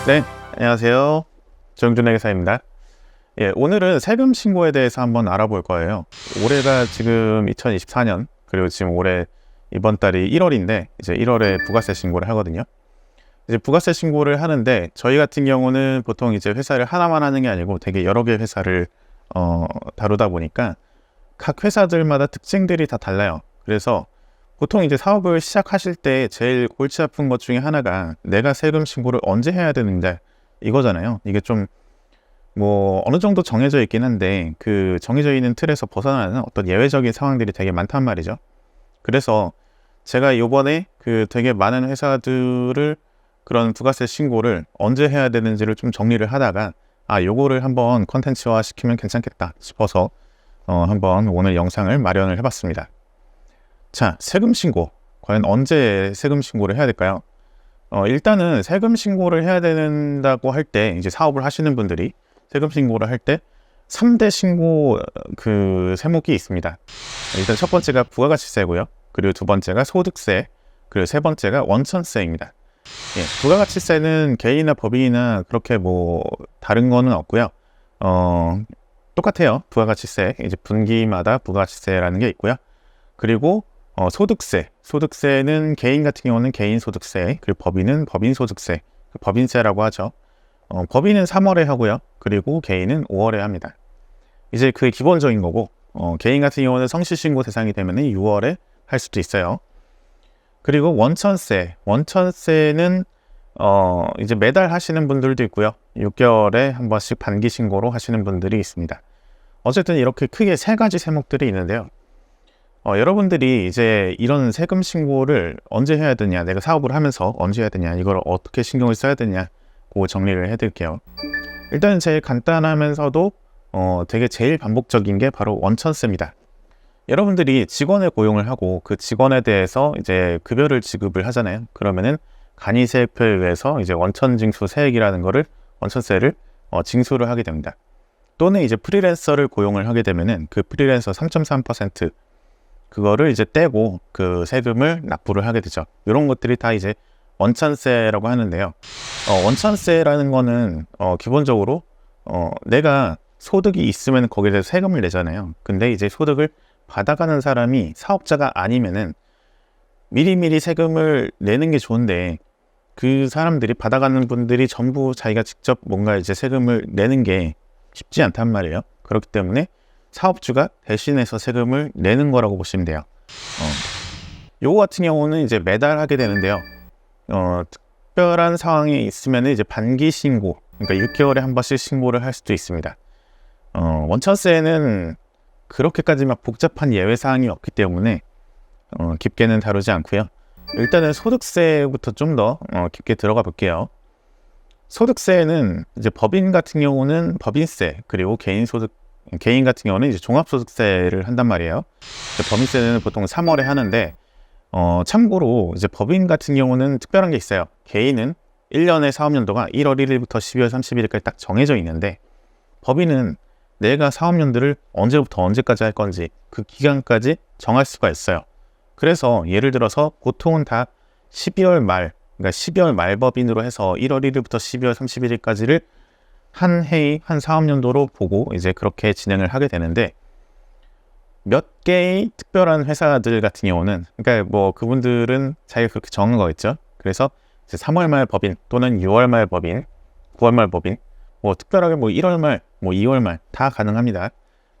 네, 안녕하세요. 정준의 회사입니다. 예, 오늘은 세금 신고에 대해서 한번 알아볼 거예요. 올해가 지금 2024년, 그리고 지금 올해 이번 달이 1월인데, 이제 1월에 부가세 신고를 하거든요. 이제 부가세 신고를 하는데, 저희 같은 경우는 보통 이제 회사를 하나만 하는 게 아니고 되게 여러 개의 회사를 다루다 보니까 각 회사들마다 특징들이 다 달라요. 그래서 보통 이제 사업을 시작하실 때 제일 골치 아픈 것 중에 하나가 내가 세금 신고를 언제 해야 되는데 이거잖아요. 이게 좀 뭐 어느 정도 정해져 있긴 한데 그 정해져 있는 틀에서 벗어나는 어떤 예외적인 상황들이 되게 많단 말이죠. 그래서 제가 요번에 그 되게 많은 회사들을 그런 부가세 신고를 언제 해야 되는지를 좀 정리를 하다가 요거를 한번 컨텐츠화 시키면 괜찮겠다 싶어서 한번 오늘 영상을 마련을 해봤습니다. 자, 세금 신고. 과연 언제 세금 신고를 해야 될까요? 일단은 세금 신고를 해야 된다고 할 때, 이제 사업을 하시는 분들이 세금 신고를 할 때 3대 신고 그 세목이 있습니다. 일단 첫 번째가 부가가치세고요. 그리고 두 번째가 소득세, 그리고 세 번째가 원천세입니다. 예, 부가가치세는 개인이나 법인이나 그렇게 뭐 다른 거는 없고요. 똑같아요. 부가가치세, 이제 분기마다 부가가치세라는 게 있고요. 그리고 소득세는 개인 같은 경우는 개인 소득세, 그리고 법인은 법인 소득세, 법인세라고 하죠. 법인은 3월에 하고요. 그리고 개인은 5월에 합니다. 이제 그게 기본적인 거고, 개인 같은 경우는 성실신고 대상이 되면 6월에 할 수도 있어요. 그리고 원천세는 이제 매달 하시는 분들도 있고요. 6개월에 한 번씩 반기 신고로 하시는 분들이 있습니다. 어쨌든 이렇게 크게 세 가지 세목들이 있는데요. 여러분들이 이제 이런 세금 신고를 언제 해야 되냐, 내가 사업을 하면서 언제 해야 되냐, 이걸 어떻게 신경을 써야 되냐, 그 정리를 해드릴게요. 일단 제일 간단하면서도 되게 제일 반복적인 게 바로 원천세입니다. 여러분들이 직원을 고용을 하고 그 직원에 대해서 이제 급여를 지급을 하잖아요. 그러면은 간이세액표에 의해서 이제 원천징수 세액이라는 거를 원천세를 징수를 하게 됩니다. 또는 이제 프리랜서를 고용을 하게 되면은 그 프리랜서 3.3% 그거를 이제 떼고 그 세금을 납부를 하게 되죠. 이런 것들이 다 이제 원천세라고 하는데요. 원천세라는 거는 기본적으로 내가 소득이 있으면 거기에 대해서 세금을 내잖아요. 근데 이제 소득을 받아가는 사람이 사업자가 아니면은 미리미리 세금을 내는 게 좋은데 그 사람들이 받아가는 분들이 전부 자기가 직접 뭔가 이제 세금을 내는 게 쉽지 않단 말이에요. 그렇기 때문에 사업주가 대신해서 세금을 내는 거라고 보시면 돼요. 요거 같은 경우는 이제 매달 하게 되는데요. 특별한 상황이 있으면 이제 반기 신고, 그러니까 6개월에 한 번씩 신고를 할 수도 있습니다. 원천세는 그렇게까지 막 복잡한 예외 사항이 없기 때문에 깊게는 다루지 않고요. 일단은 소득세부터 좀 더 깊게 들어가 볼게요. 소득세는 이제 법인 같은 경우는 법인세, 그리고 개인 같은 경우는 이제 종합소득세를 한단 말이에요. 법인세는 보통 3월에 하는데 참고로 이제 법인 같은 경우는 특별한 게 있어요. 개인은 1년의 사업연도가 1월 1일부터 12월 31일까지 딱 정해져 있는데 법인은 내가 사업연도를 언제부터 언제까지 할 건지 그 기간까지 정할 수가 있어요. 그래서 예를 들어서 보통은 다 12월 말, 그러니까 12월 말 법인으로 해서 1월 1일부터 12월 31일까지를 한 해의 한 사업연도로 보고 이제 그렇게 진행을 하게 되는데 몇 개의 특별한 회사들 같은 경우는 그러니까 뭐 그분들은 자기가 그렇게 정한 거겠죠. 그래서 이제 3월 말 법인 또는 6월 말 법인, 9월 말 법인, 뭐 특별하게 뭐 1월 말, 뭐 2월 말 다 가능합니다.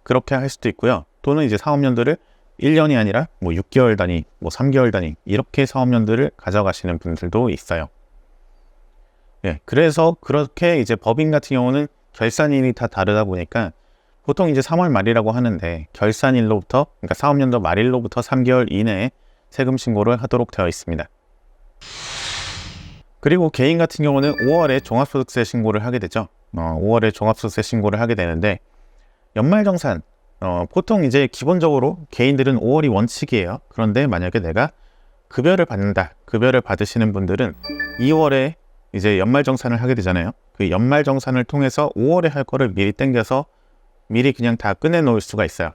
그렇게 할 수도 있고요. 또는 이제 사업연도를 1년이 아니라 뭐 6개월 단위, 뭐 3개월 단위 이렇게 사업연도를 가져가시는 분들도 있어요. 예, 그래서 그렇게 이제 법인 같은 경우는 결산일이 다 다르다 보니까 보통 이제 3월 말이라고 하는데 결산일로부터, 그러니까 사업연도 말일로부터 3개월 이내에 세금 신고를 하도록 되어 있습니다. 그리고 개인 같은 경우는 5월에 종합소득세 신고를 하게 되죠. 5월에 종합소득세 신고를 하게 되는데 연말정산, 보통 이제 기본적으로 개인들은 5월이 원칙이에요. 그런데 만약에 내가 급여를 받는다, 급여를 받으시는 분들은 2월에 이제 연말정산을 하게 되잖아요. 그 연말정산을 통해서 5월에 할 거를 미리 땡겨서 미리 그냥 다 끝내놓을 수가 있어요.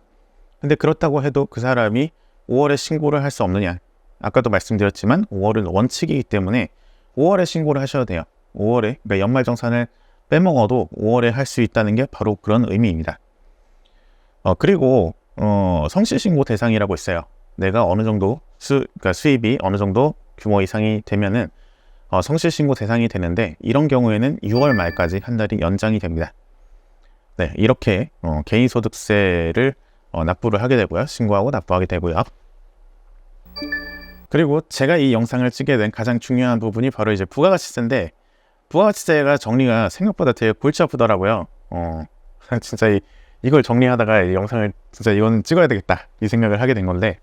근데 그렇다고 해도 그 사람이 5월에 신고를 할 수 없느냐? 아까도 말씀드렸지만 5월은 원칙이기 때문에 5월에 신고를 하셔야 돼요. 5월에, 그러니까 연말정산을 빼먹어도 5월에 할 수 있다는 게 바로 그런 의미입니다. 그리고 성실신고 대상이라고 있어요. 내가 어느 정도 그러니까 수입이 어느 정도 규모 이상이 되면은 성실신고 대상이 되는데, 이런 경우에는 6월 말까지 한 달이 연장이 됩니다. 네, 이렇게 개인소득세를 납부를 하게 되고요. 신고하고 납부하게 되고요. 그리고 제가 이 영상을 찍게 된 가장 중요한 부분이 바로 이제 부가가치세인데, 부가가치세가 정리가 생각보다 되게 골치 아프더라고요. 진짜 이걸 정리하다가 이 영상을 진짜 이건 찍어야 되겠다 이 생각을 하게 된 건데,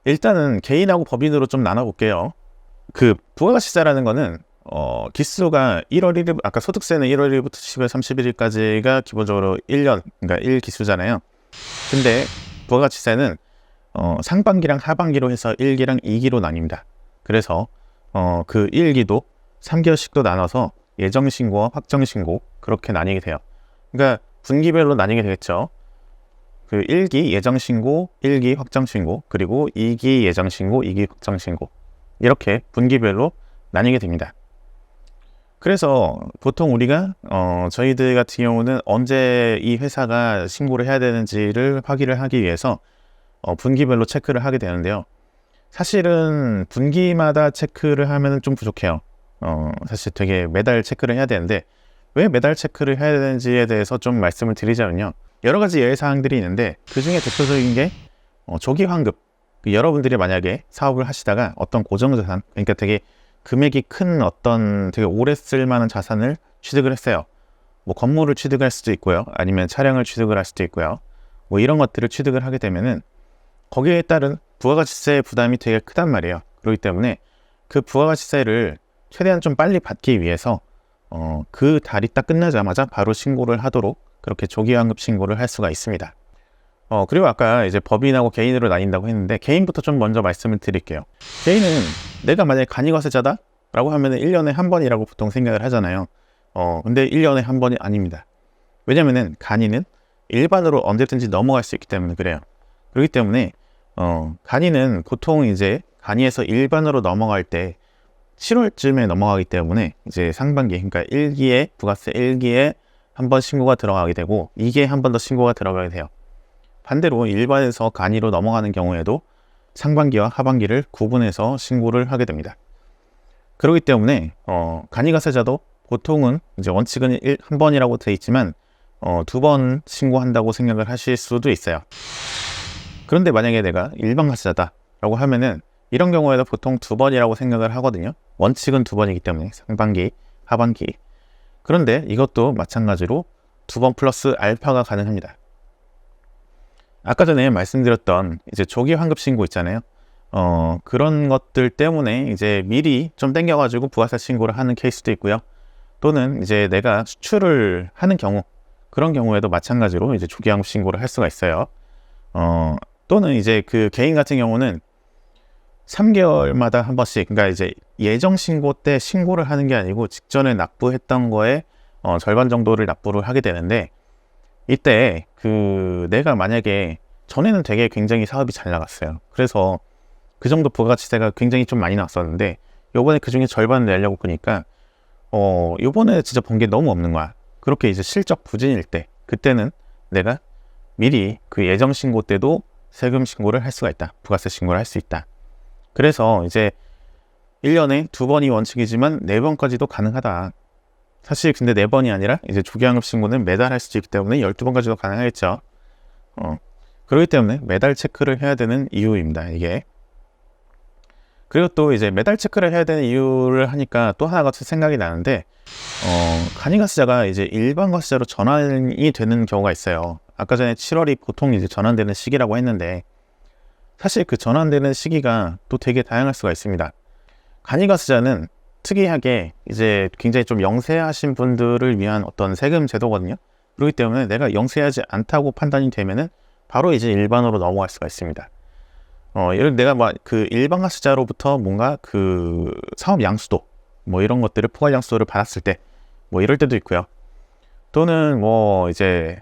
일단은 개인하고 법인으로 좀 나눠볼게요. 그 부가가치세라는 거는 기수가 1월 1일, 아까 소득세는 1월 1일부터 10월 31일까지가 기본적으로 1년, 그러니까 1기수잖아요. 근데 부가가치세는 상반기랑 하반기로 해서 1기랑 2기로 나뉩니다. 그래서 그 1기도 3개월씩도 나눠서 예정신고와 확정신고 그렇게 나뉘게 돼요. 그러니까 분기별로 나뉘게 되겠죠. 그 1기 예정신고, 1기 확정신고, 그리고 2기 예정신고, 2기 확정신고, 이렇게 분기별로 나뉘게 됩니다. 그래서 보통 우리가 저희들 같은 경우는 언제 이 회사가 신고를 해야 되는지를 확인을 하기 위해서 분기별로 체크를 하게 되는데요. 사실은 분기마다 체크를 하면 좀 부족해요. 사실 되게 매달 체크를 해야 되는데, 왜 매달 체크를 해야 되는지에 대해서 좀 말씀을 드리자면요. 여러 가지 예외사항들이 있는데, 그 중에 대표적인 게 조기환급. 여러분들이 만약에 사업을 하시다가 어떤 고정자산, 그러니까 되게 금액이 큰 어떤 되게 오래 쓸만한 자산을 취득을 했어요. 뭐 건물을 취득할 수도 있고요. 아니면 차량을 취득을 할 수도 있고요. 뭐 이런 것들을 취득을 하게 되면은 거기에 따른 부가가치세 부담이 되게 크단 말이에요. 그렇기 때문에 그 부가가치세를 최대한 좀 빨리 받기 위해서 그 달이 딱 끝나자마자 바로 신고를 하도록 그렇게 조기환급 신고를 할 수가 있습니다. 그리고 아까 이제 법인하고 개인으로 나뉜다고 했는데, 개인부터 좀 먼저 말씀을 드릴게요. 개인은 내가 만약에 간이과세자다 라고 하면 1년에 한 번이라고 보통 생각을 하잖아요. 근데 1년에 한 번이 아닙니다. 왜냐면은 간이는 일반으로 언제든지 넘어갈 수 있기 때문에 그래요. 그렇기 때문에 간이는 보통 이제 간이에서 일반으로 넘어갈 때 7월쯤에 넘어가기 때문에 이제 상반기, 그러니까 1기에 부가세 1기에 한 번 신고가 들어가게 되고 2기에 한 번 더 신고가 들어가게 돼요. 반대로 일반에서 간이로 넘어가는 경우에도 상반기와 하반기를 구분해서 신고를 하게 됩니다. 그렇기 때문에 간이과세자도 보통은 이제 원칙은 한 번이라고 되어 있지만 2번 신고한다고 생각을 하실 수도 있어요. 그런데 만약에 내가 일반과세자다 라고 하면은 이런 경우에도 보통 2번이라고 생각을 하거든요. 원칙은 2번이기 때문에 상반기, 하반기. 그런데 이것도 마찬가지로 2번 플러스 알파가 가능합니다. 아까 전에 말씀드렸던 이제 조기 환급 신고 있잖아요. 그런 것들 때문에 이제 미리 좀 땡겨가지고 부가세 신고를 하는 케이스도 있고요. 또는 이제 내가 수출을 하는 경우, 그런 경우에도 마찬가지로 이제 조기 환급 신고를 할 수가 있어요. 또는 이제 그 개인 같은 경우는 3개월마다 한 번씩, 그러니까 이제 예정 신고 때 신고를 하는 게 아니고 직전에 납부했던 거에 절반 정도를 납부를 하게 되는데, 이때 그 내가 만약에 전에는 되게 굉장히 사업이 잘 나갔어요. 그래서 그 정도 부가가치세가 굉장히 좀 많이 나왔었는데, 요번에 그 중에 절반을 내려고 보니까 요번에 진짜 번 게 너무 없는 거야. 그렇게 이제 실적 부진일 때, 그때는 내가 미리 그 예정 신고 때도 세금 신고를 할 수가 있다. 부가세 신고를 할 수 있다. 그래서 이제 1년에 2번이 원칙이지만 4번까지도 가능하다. 사실 근데 4번이 아니라 이제 조기환급 신고는 매달 할 수 있기 때문에 12번까지도 가능하겠죠. 그렇기 때문에 매달 체크를 해야 되는 이유입니다, 이게. 그리고 또 이제 매달 체크를 해야 되는 이유를 하니까 또 하나가 생각이 나는데, 간이과세자가 이제 일반과세자로 전환이 되는 경우가 있어요. 아까 전에 7월이 보통 이제 전환되는 시기라고 했는데, 사실 그 전환되는 시기가 또 되게 다양할 수가 있습니다. 간이과세자는 특이하게 이제 굉장히 좀 영세하신 분들을 위한 어떤 세금 제도거든요. 그렇기 때문에 내가 영세하지 않다고 판단이 되면은 바로 이제 일반으로 넘어갈 수가 있습니다. 예를 내가 막 그 일반과세자로부터 뭔가 그 사업 양수도 뭐 이런 것들을 포괄 양수도를 받았을 때 뭐 이럴 때도 있고요. 또는 뭐 이제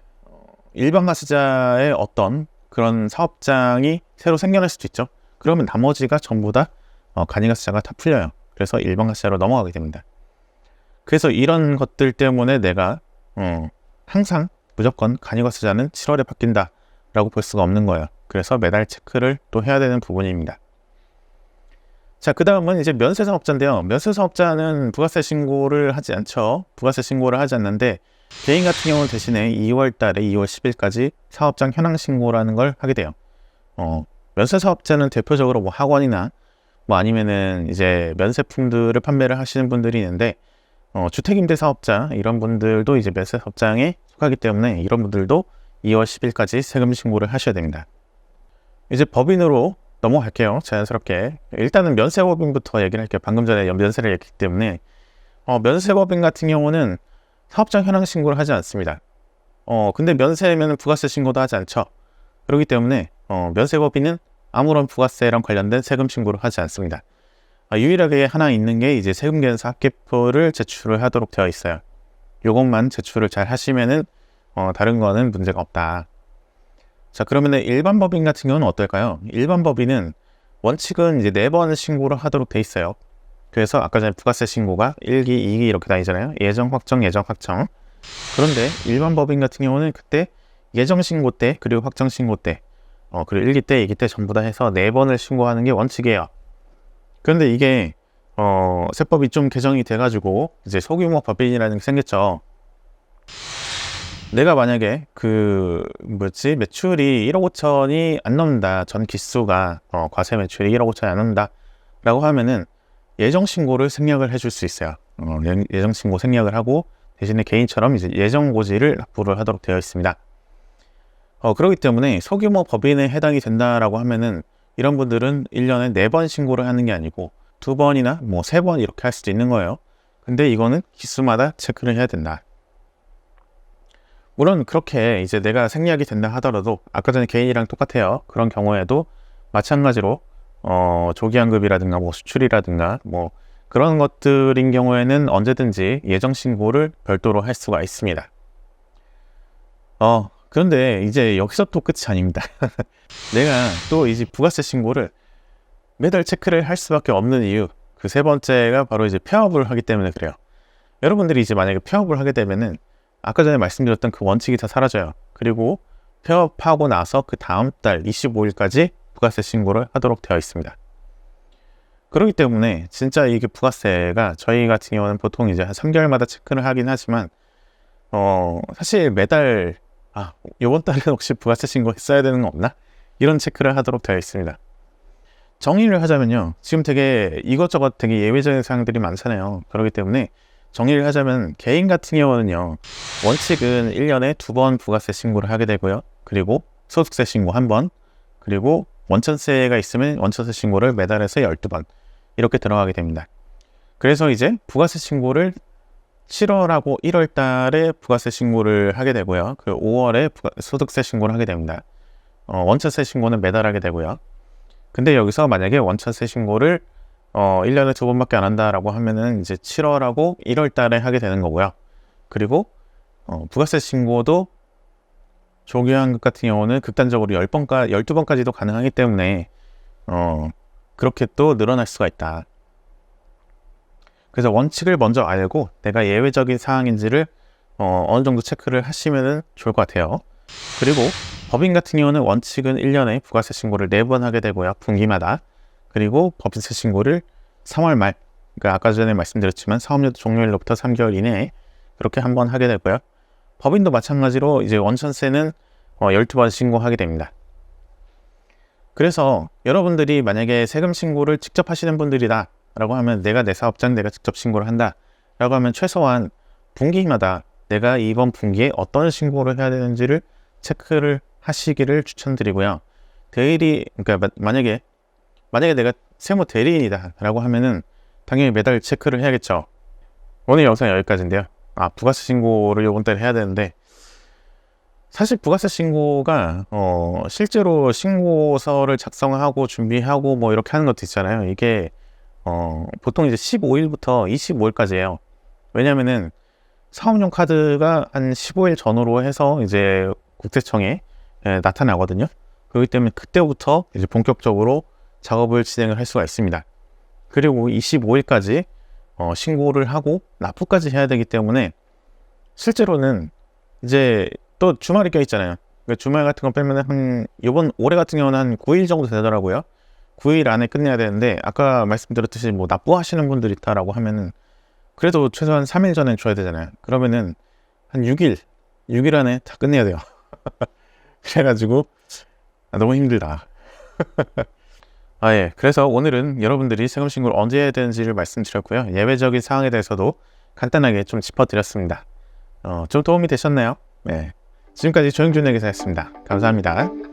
일반과세자의 어떤 그런 사업장이 새로 생겨날 수도 있죠. 그러면 나머지가 전부 다 간이과세자가 다 풀려요. 그래서 일반과세자로 넘어가게 됩니다. 그래서 이런 것들 때문에 내가 항상 무조건 간이거스자는 7월에 바뀐다 라고 볼 수가 없는 거예요. 그래서 매달 체크를 또 해야 되는 부분입니다. 자, 그 다음은 이제 면세사업자인데요. 면세사업자는 부가세 신고를 하지 않죠. 부가세 신고를 하지 않는데 개인 같은 경우는 대신에 2월 달에 2월 10일까지 사업장 현황 신고라는 걸 하게 돼요. 면세사업자는 대표적으로 뭐 학원이나 뭐 아니면은 이제 면세품들을 판매를 하시는 분들이 있는데 주택임대사업자 이런 분들도 이제 면세사업장에 속하기 때문에 이런 분들도 2월 10일까지 세금 신고를 하셔야 됩니다. 이제 법인으로 넘어갈게요. 자연스럽게 일단은 면세법인부터 얘기를 할게요. 방금 전에 면세를 했기 때문에 면세법인 같은 경우는 사업장 현황 신고를 하지 않습니다. 근데 면세면 부가세 신고도 하지 않죠. 그렇기 때문에 면세법인은 아무런 부가세랑 관련된 세금 신고를 하지 않습니다. 유일하게 하나 있는 게 이제 세금계산서 합계표를 제출을 하도록 되어 있어요. 요것만 제출을 잘 하시면은 다른 거는 문제가 없다. 자, 그러면 일반 법인 같은 경우는 어떨까요? 일반 법인은 원칙은 이제 4번 신고를 하도록 돼 있어요. 그래서 아까 전에 부가세 신고가 1기, 2기 이렇게 다니잖아요. 예정 확정, 예정 확정. 그런데 일반 법인 같은 경우는 그때 예정 신고 때, 그리고 확정 신고 때, 그리고 1기 때, 2기 때 전부 다 해서 4번을 신고하는 게 원칙이에요. 그런데 이게 세법이 좀 개정이 돼가지고 이제 소규모 법인이라는 게 생겼죠. 내가 만약에 매출이 1억 5천이 안 넘는다. 전 기수가 과세 매출이 1억 5천이 안 넘는다 라고 하면은 예정 신고를 생략을 해줄 수 있어요. 예정 신고 생략을 하고 대신에 개인처럼 이제 예정 고지를 납부를 하도록 되어 있습니다. 그렇기 때문에 소규모 법인에 해당이 된다라고 하면은 이런 분들은 1년에 4번 신고를 하는 게 아니고 2번이나 뭐 3번 이렇게 할 수도 있는 거예요. 근데 이거는 기수마다 체크를 해야 된다. 물론 그렇게 이제 내가 생략이 된다 하더라도 아까 전에 개인이랑 똑같아요. 그런 경우에도 마찬가지로 조기환급이라든가 뭐 수출이라든가 뭐 그런 것들인 경우에는 언제든지 예정 신고를 별도로 할 수가 있습니다. 그런데 이제 여기서 또 끝이 아닙니다. 내가 또 이제 부가세 신고를 매달 체크를 할 수밖에 없는 이유, 그 세 번째가 바로 이제 폐업을 하기 때문에 그래요. 여러분들이 이제 만약에 폐업을 하게 되면은 아까 전에 말씀드렸던 그 원칙이 다 사라져요. 그리고 폐업하고 나서 그 다음 달 25일까지 부가세 신고를 하도록 되어 있습니다. 그렇기 때문에 진짜 이게 부가세가 저희 같은 경우는 보통 이제 한 3개월마다 체크를 하긴 하지만 사실 매달 이번 달에 혹시 부가세 신고했어야 되는 거 없나? 이런 체크를 하도록 되어 있습니다. 정리를 하자면요. 지금 되게 이것저것 되게 예외적인 사항들이 많잖아요. 그렇기 때문에 정리를 하자면 개인 같은 경우는요. 원칙은 1년에 2번 부가세 신고를 하게 되고요. 그리고 소득세 신고 1번, 그리고 원천세가 있으면 원천세 신고를 매달 해서 12번 이렇게 들어가게 됩니다. 그래서 이제 부가세 신고를 7월하고 1월 달에 부가세 신고를 하게 되고요. 그리고 5월에 소득세 신고를 하게 됩니다. 원천세 신고는 매달 하게 되고요. 근데 여기서 만약에 원천세 신고를 1년에 2번밖에 안 한다라고 하면은 이제 7월하고 1월 달에 하게 되는 거고요. 그리고 부가세 신고도 조기환급 같은 경우는 극단적으로 12번까지도 가능하기 때문에 그렇게 또 늘어날 수가 있다. 그래서 원칙을 먼저 알고 내가 예외적인 사항인지를 어느 정도 체크를 하시면 좋을 것 같아요. 그리고 법인 같은 경우는 원칙은 1년에 부가세 신고를 4번 하게 되고요. 분기마다. 그리고 법인세 신고를 3월 말, 그러니까 아까 전에 말씀드렸지만 사업연도 종료일로부터 3개월 이내에 그렇게 한번 하게 되고요. 법인도 마찬가지로 이제 원천세는 12번 신고하게 됩니다. 그래서 여러분들이 만약에 세금 신고를 직접 하시는 분들이다 라고 하면 내가 내 사업장 내가 직접 신고를 한다 라고 하면 최소한 분기마다 내가 이번 분기에 어떤 신고를 해야 되는지를 체크를 하시기를 추천드리고요. 그러니까 만약에 내가 세무 대리인이다 라고 하면은 당연히 매달 체크를 해야겠죠. 오늘 영상 여기까지인데요. 부가세 신고를 이번 달에 해야 되는데 사실 부가세 신고가 실제로 신고서를 작성하고 준비하고 뭐 이렇게 하는 것도 있잖아요. 이게 보통 이제 15일부터 25일까지예요. 왜냐면은 사업용 카드가 한 15일 전후로 해서 이제 국세청에 나타나거든요. 그렇기 때문에 그때부터 이제 본격적으로 작업을 진행을 할 수가 있습니다. 그리고 25일까지 신고를 하고 납부까지 해야 되기 때문에 실제로는 이제 또 주말이 껴있잖아요. 그러니까 주말 같은 거 빼면 이번 올해 같은 경우는 한 9일 정도 되더라고요. 9일 안에 끝내야 되는데 아까 말씀드렸듯이 뭐 납부하시는 분들 있다라고 하면은 그래도 최소한 3일 전에 줘야 되잖아요. 그러면은 한 6일 안에 다 끝내야 돼요. 그래가지고 너무 힘들다. 예. 그래서 오늘은 여러분들이 세금 신고를 언제 해야 되는지를 말씀드렸고요. 예외적인 사항에 대해서도 간단하게 좀 짚어드렸습니다. 좀 도움이 되셨나요? 네. 지금까지 조영준 회계사였습니다. 감사합니다.